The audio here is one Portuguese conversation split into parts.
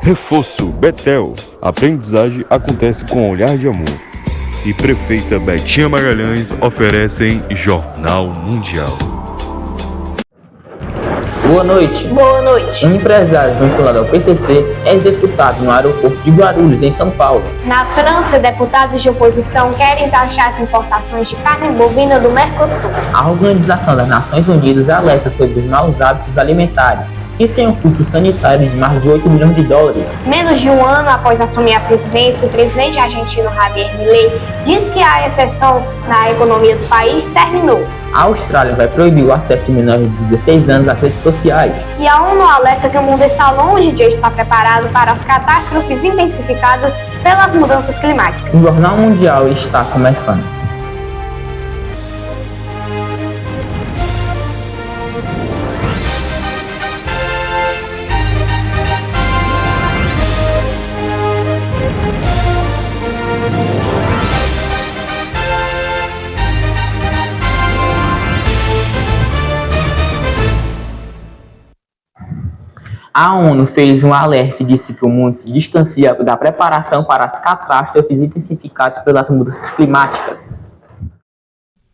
Reforço Betel. Aprendizagem acontece com olhar de amor. E Prefeita Betinha Magalhães oferecem Jornal Mundial. Boa noite. Boa noite. Um empresário vinculado ao PCC é executado no aeroporto de Guarulhos, em São Paulo. Na França, deputados de oposição querem taxar as importações de carne bovina do Mercosul. A Organização das Nações Unidas alerta sobre os maus hábitos alimentares, que tem um custo sanitário de mais de 8 milhões de dólares. Menos de um ano após assumir a presidência, o presidente argentino Javier Milei diz que a recessão na economia do país terminou. A Austrália vai proibir o acesso de menores de 16 anos às redes sociais. E a ONU alerta que o mundo está longe de estar preparado para as catástrofes intensificadas pelas mudanças climáticas. O Jornal Mundial está começando. A ONU fez um alerta e disse que o mundo se distancia da preparação para as catástrofes intensificadas pelas mudanças climáticas.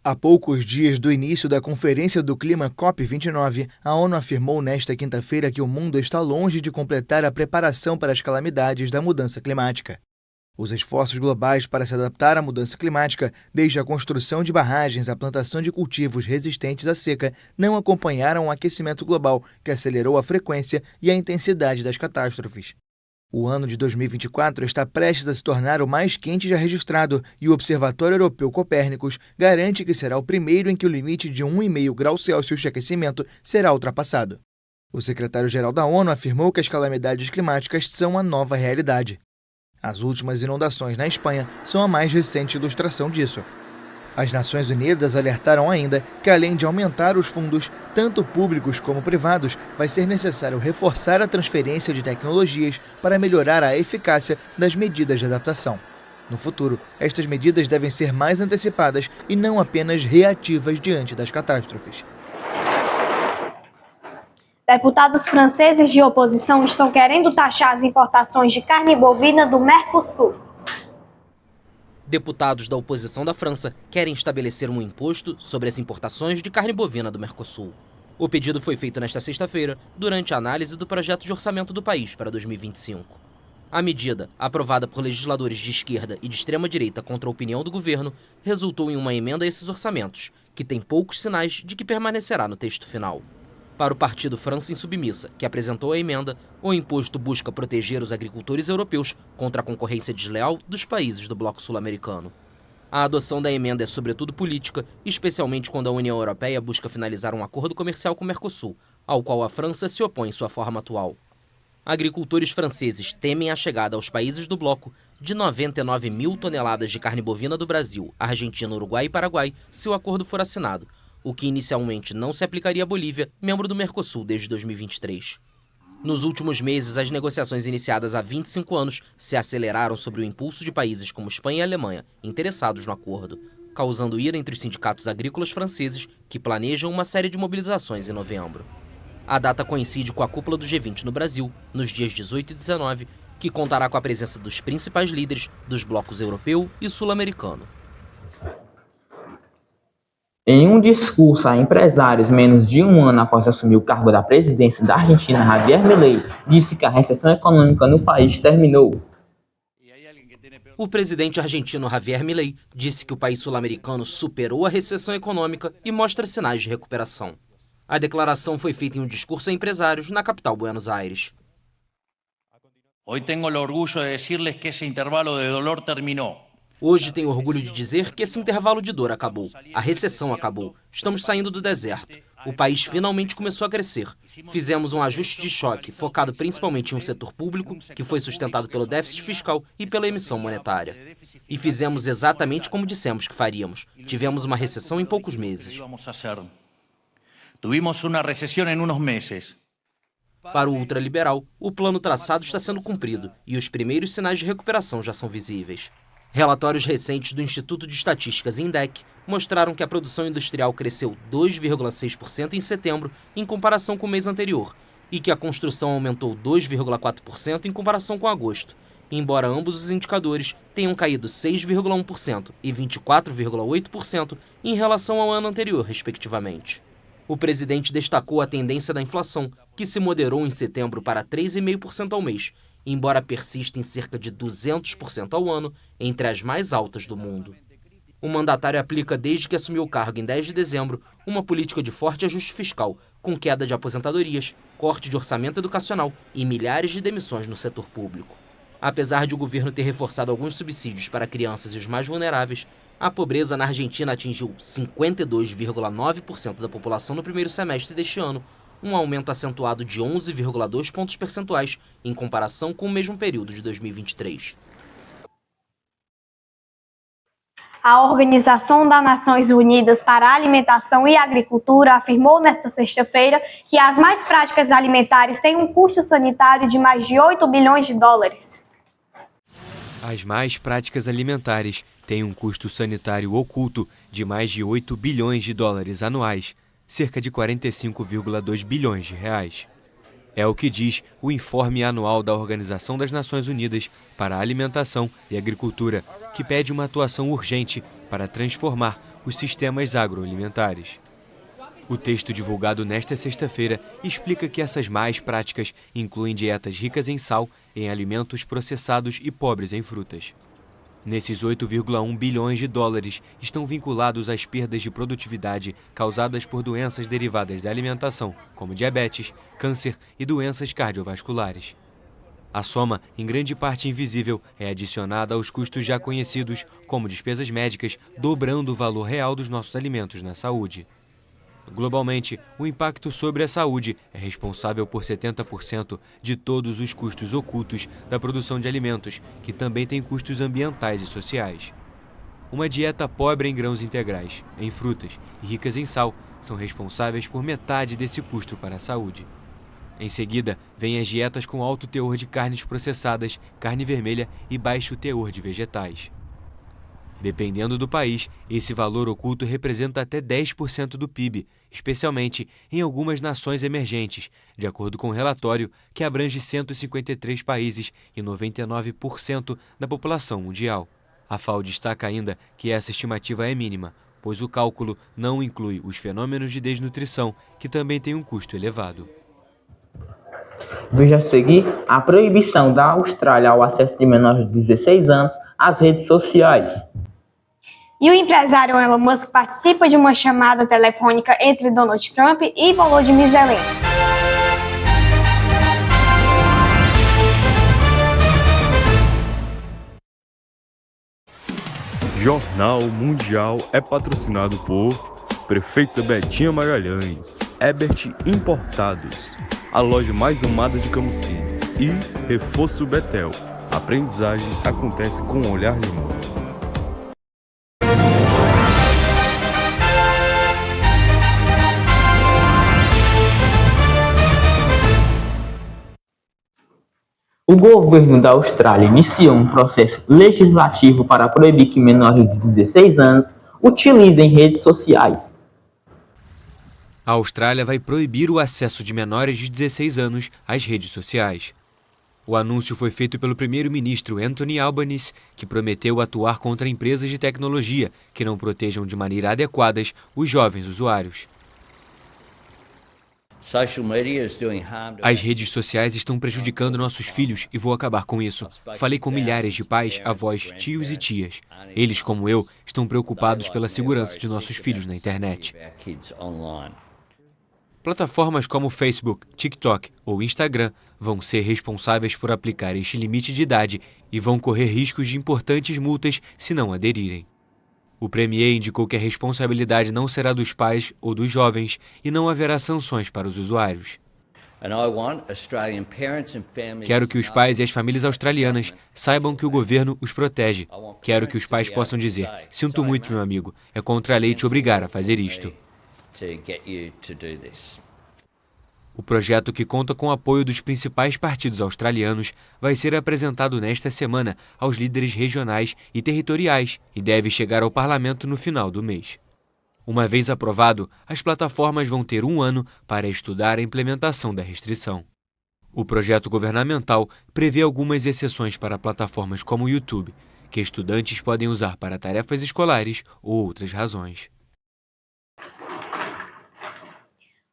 Há poucos dias do início da Conferência do Clima COP29, a ONU afirmou nesta quinta-feira que o mundo está longe de completar a preparação para as calamidades da mudança climática. Os esforços globais para se adaptar à mudança climática, desde a construção de barragens à plantação de cultivos resistentes à seca, não acompanharam o aquecimento global, que acelerou a frequência e a intensidade das catástrofes. O ano de 2024 está prestes a se tornar o mais quente já registrado e o Observatório Europeu Copérnicos garante que será o primeiro em que o limite de 1,5 graus Celsius de aquecimento será ultrapassado. O secretário-geral da ONU afirmou que as calamidades climáticas são a nova realidade. As últimas inundações na Espanha são a mais recente ilustração disso. As Nações Unidas alertaram ainda que, além de aumentar os fundos, tanto públicos como privados, vai ser necessário reforçar a transferência de tecnologias para melhorar a eficácia das medidas de adaptação. No futuro, estas medidas devem ser mais antecipadas e não apenas reativas diante das catástrofes. Deputados franceses de oposição estão querendo taxar as importações de carne bovina do Mercosul. Deputados da oposição da França querem estabelecer um imposto sobre as importações de carne bovina do Mercosul. O pedido foi feito nesta sexta-feira, durante a análise do projeto de orçamento do país para 2025. A medida, aprovada por legisladores de esquerda e de extrema-direita contra a opinião do governo, resultou em uma emenda a esses orçamentos, que tem poucos sinais de que permanecerá no texto final. Para o Partido França Insubmissa, que apresentou a emenda, o imposto busca proteger os agricultores europeus contra a concorrência desleal dos países do bloco sul-americano. A adoção da emenda é sobretudo política, especialmente quando a União Europeia busca finalizar um acordo comercial com o Mercosul, ao qual a França se opõe em sua forma atual. Agricultores franceses temem a chegada aos países do bloco de 99 mil toneladas de carne bovina do Brasil, Argentina, Uruguai e Paraguai, se o acordo for assinado, o que inicialmente não se aplicaria à Bolívia, membro do Mercosul desde 2023. Nos últimos meses, as negociações iniciadas há 25 anos se aceleraram sob o impulso de países como Espanha e Alemanha, interessados no acordo, causando ira entre os sindicatos agrícolas franceses, que planejam uma série de mobilizações em novembro. A data coincide com a cúpula do G20 no Brasil, nos dias 18 e 19, que contará com a presença dos principais líderes dos blocos europeu e sul-americano. Em um discurso a empresários menos de um ano após assumir o cargo da presidência da Argentina, Javier Milei disse que a recessão econômica no país terminou. O presidente argentino Javier Milei disse que o país sul-americano superou a recessão econômica e mostra sinais de recuperação. A declaração foi feita em um discurso a empresários na capital Buenos Aires. Hoy tengo el orgullo de decirles que ese intervalo de dolor terminó. Hoje tenho orgulho de dizer que esse intervalo de dor acabou. A recessão acabou. Estamos saindo do deserto. O país finalmente começou a crescer. Fizemos um ajuste de choque, focado principalmente em um setor público, que foi sustentado pelo déficit fiscal e pela emissão monetária. E fizemos exatamente como dissemos que faríamos. Tivemos uma recessão em poucos meses. Tuvimos uma recessão em uns meses. Para o ultraliberal, o plano traçado está sendo cumprido e os primeiros sinais de recuperação já são visíveis. Relatórios recentes do Instituto de Estatísticas INDEC mostraram que a produção industrial cresceu 2,6% em setembro em comparação com o mês anterior e que a construção aumentou 2,4% em comparação com agosto, embora ambos os indicadores tenham caído 6,1% e 24,8% em relação ao ano anterior, respectivamente. O presidente destacou a tendência da inflação, que se moderou em setembro para 3,5% ao mês, embora persista em cerca de 200% ao ano, entre as mais altas do mundo. O mandatário aplica, desde que assumiu o cargo em 10 de dezembro, uma política de forte ajuste fiscal, com queda de aposentadorias, corte de orçamento educacional e milhares de demissões no setor público. Apesar de o governo ter reforçado alguns subsídios para crianças e os mais vulneráveis, a pobreza na Argentina atingiu 52,9% da população no primeiro semestre deste ano, um aumento acentuado de 11,2 pontos percentuais em comparação com o mesmo período de 2023. A Organização das Nações Unidas para a Alimentação e Agricultura afirmou nesta sexta-feira que as mais práticas alimentares têm um custo sanitário de mais de 8 bilhões de dólares. As mais práticas alimentares têm um custo sanitário oculto de mais de 8 bilhões de dólares anuais, cerca de 45,2 bilhões de reais. É o que diz o informe anual da Organização das Nações Unidas para a Alimentação e Agricultura, que pede uma atuação urgente para transformar os sistemas agroalimentares. O texto divulgado nesta sexta-feira explica que essas más práticas incluem dietas ricas em sal, em alimentos processados e pobres em frutas. Nesses 8,1 bilhões de dólares estão vinculados às perdas de produtividade causadas por doenças derivadas da alimentação, como diabetes, câncer e doenças cardiovasculares. A soma, em grande parte invisível, é adicionada aos custos já conhecidos, como despesas médicas, dobrando o valor real dos nossos alimentos na saúde. Globalmente, o impacto sobre a saúde é responsável por 70% de todos os custos ocultos da produção de alimentos, que também tem custos ambientais e sociais. Uma dieta pobre em grãos integrais, em frutas e ricas em sal são responsáveis por metade desse custo para a saúde. Em seguida, vêm as dietas com alto teor de carnes processadas, carne vermelha e baixo teor de vegetais. Dependendo do país, esse valor oculto representa até 10% do PIB, especialmente em algumas nações emergentes, de acordo com um relatório que abrange 153 países e 99% da população mundial. A FAO destaca ainda que essa estimativa é mínima, pois o cálculo não inclui os fenômenos de desnutrição, que também têm um custo elevado. Veja a seguir a proibição da Austrália ao acesso de menores de 16 anos às redes sociais. E o empresário Elon Musk participa de uma chamada telefônica entre Donald Trump e Volodymyr Zelensky. Jornal Mundial é patrocinado por Prefeita Betinha Magalhães, Ebert Importados, a loja mais amada de Camusim, e Reforço Betel. A aprendizagem acontece com um olhar de amor. O governo da Austrália iniciou um processo legislativo para proibir que menores de 16 anos utilizem redes sociais. A Austrália vai proibir o acesso de menores de 16 anos às redes sociais. O anúncio foi feito pelo primeiro-ministro Anthony Albanese, que prometeu atuar contra empresas de tecnologia que não protejam de maneira adequada os jovens usuários. As redes sociais estão prejudicando nossos filhos e vou acabar com isso. Falei com milhares de pais, avós, tios e tias. Eles, como eu, estão preocupados pela segurança de nossos filhos na internet. Plataformas como Facebook, TikTok ou Instagram vão ser responsáveis por aplicar este limite de idade e vão correr riscos de importantes multas se não aderirem. O premier indicou que a responsabilidade não será dos pais ou dos jovens e não haverá sanções para os usuários. Quero que os pais e as famílias australianas saibam que o governo os protege. Quero que os pais possam dizer: sinto muito, meu amigo, é contra a lei te obrigar a fazer isto. O projeto, que conta com o apoio dos principais partidos australianos, vai ser apresentado nesta semana aos líderes regionais e territoriais e deve chegar ao parlamento no final do mês. Uma vez aprovado, as plataformas vão ter 1 ano para estudar a implementação da restrição. O projeto governamental prevê algumas exceções para plataformas como o YouTube, que estudantes podem usar para tarefas escolares ou outras razões.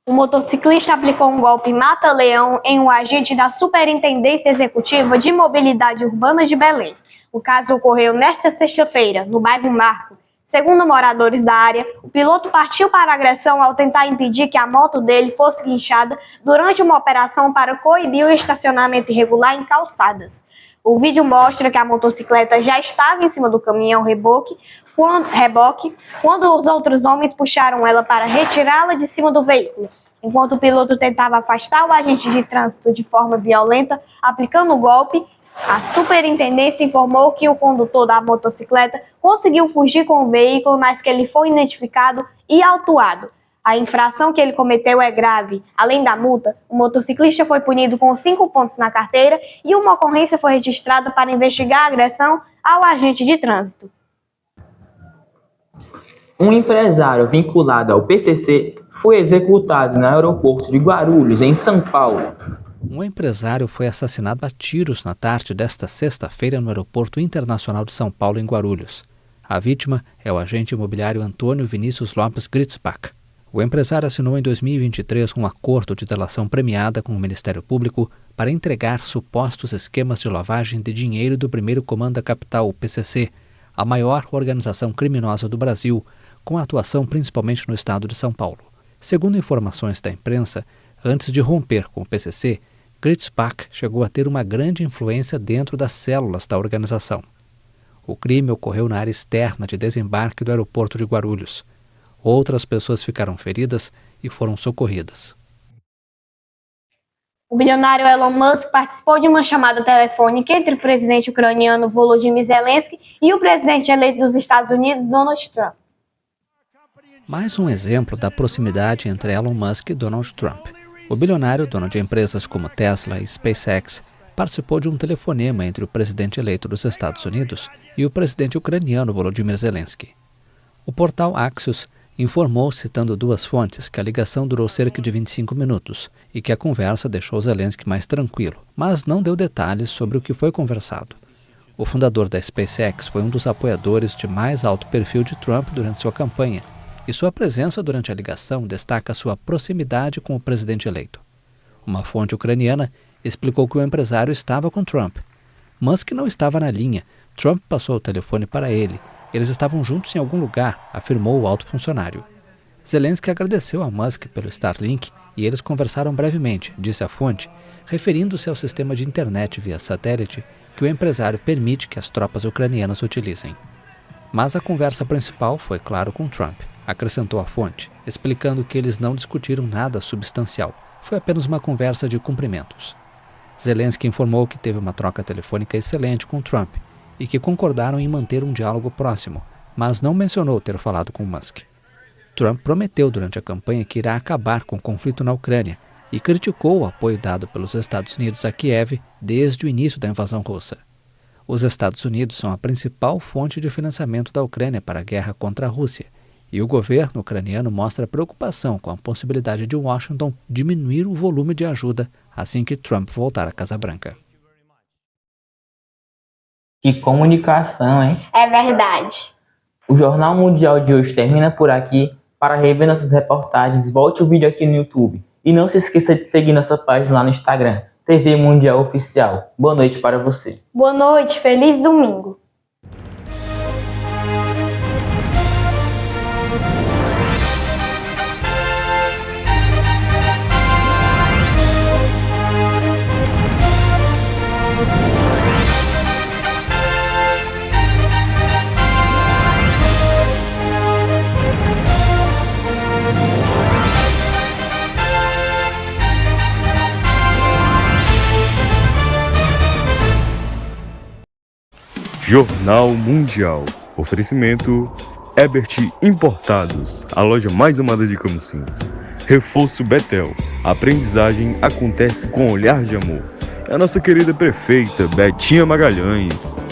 O motociclista aplicou um golpe mata-leão em um agente da Superintendência Executiva de Mobilidade Urbana de Belém. O caso ocorreu nesta sexta-feira, no bairro Marco. Segundo moradores da área, o piloto partiu para a agressão ao tentar impedir que a moto dele fosse guinchada durante uma operação para coibir o estacionamento irregular em calçadas. O vídeo mostra que a motocicleta já estava em cima do caminhão reboque quando os outros homens puxaram ela para retirá-la de cima do veículo. Enquanto o piloto tentava afastar o agente de trânsito de forma violenta, aplicando o golpe, a superintendência informou que o condutor da motocicleta conseguiu fugir com o veículo, mas que ele foi identificado e autuado. A infração que ele cometeu é grave. Além da multa, o motociclista foi punido com 5 pontos na carteira e uma ocorrência foi registrada para investigar a agressão ao agente de trânsito. Um empresário vinculado ao PCC foi executado no aeroporto de Guarulhos, em São Paulo. Um empresário foi assassinado a tiros na tarde desta sexta-feira no Aeroporto Internacional de São Paulo, em Guarulhos. A vítima é o agente imobiliário Antônio Vinícius Lopes Gritzbach. O empresário assinou em 2023 um acordo de delação premiada com o Ministério Público para entregar supostos esquemas de lavagem de dinheiro do Primeiro Comando da Capital, o PCC, a maior organização criminosa do Brasil, com atuação principalmente no estado de São Paulo. Segundo informações da imprensa, antes de romper com o PCC, Gritzbach chegou a ter uma grande influência dentro das células da organização. O crime ocorreu na área externa de desembarque do aeroporto de Guarulhos. Outras pessoas ficaram feridas e foram socorridas. O bilionário Elon Musk participou de uma chamada telefônica entre o presidente ucraniano Volodymyr Zelensky e o presidente eleito dos Estados Unidos, Donald Trump. Mais um exemplo da proximidade entre Elon Musk e Donald Trump. O bilionário, dono de empresas como Tesla e SpaceX, participou de um telefonema entre o presidente eleito dos Estados Unidos e o presidente ucraniano Volodymyr Zelensky. O portal Axios informou, citando 2 fontes, que a ligação durou cerca de 25 minutos e que a conversa deixou Zelensky mais tranquilo, mas não deu detalhes sobre o que foi conversado. O fundador da SpaceX foi um dos apoiadores de mais alto perfil de Trump durante sua campanha, e sua presença durante a ligação destaca sua proximidade com o presidente eleito. Uma fonte ucraniana explicou que o empresário estava com Trump. Musk não estava na linha. Trump passou o telefone para ele. Eles estavam juntos em algum lugar, afirmou o alto funcionário. Zelensky agradeceu a Musk pelo Starlink e eles conversaram brevemente, disse a fonte, referindo-se ao sistema de internet via satélite que o empresário permite que as tropas ucranianas utilizem. Mas a conversa principal foi, claro, com Trump, acrescentou a fonte, explicando que eles não discutiram nada substancial. Foi apenas uma conversa de cumprimentos. Zelensky informou que teve uma troca telefônica excelente com Trump e que concordaram em manter um diálogo próximo, mas não mencionou ter falado com Musk. Trump prometeu durante a campanha que irá acabar com o conflito na Ucrânia e criticou o apoio dado pelos Estados Unidos a Kiev desde o início da invasão russa. Os Estados Unidos são a principal fonte de financiamento da Ucrânia para a guerra contra a Rússia, e o governo ucraniano mostra preocupação com a possibilidade de Washington diminuir o volume de ajuda assim que Trump voltar à Casa Branca. Que comunicação, hein? É verdade. O Jornal Mundial de hoje termina por aqui. Para rever nossas reportagens, volte o vídeo aqui no YouTube. E não se esqueça de seguir nossa página lá no Instagram, TV Mundial Oficial. Boa noite para você. Boa noite, feliz domingo. Jornal Mundial. Oferecimento Ebert Importados, a loja mais amada de Camusim. Reforço Betel. A aprendizagem acontece com olhar de amor. É a nossa querida prefeita Betinha Magalhães.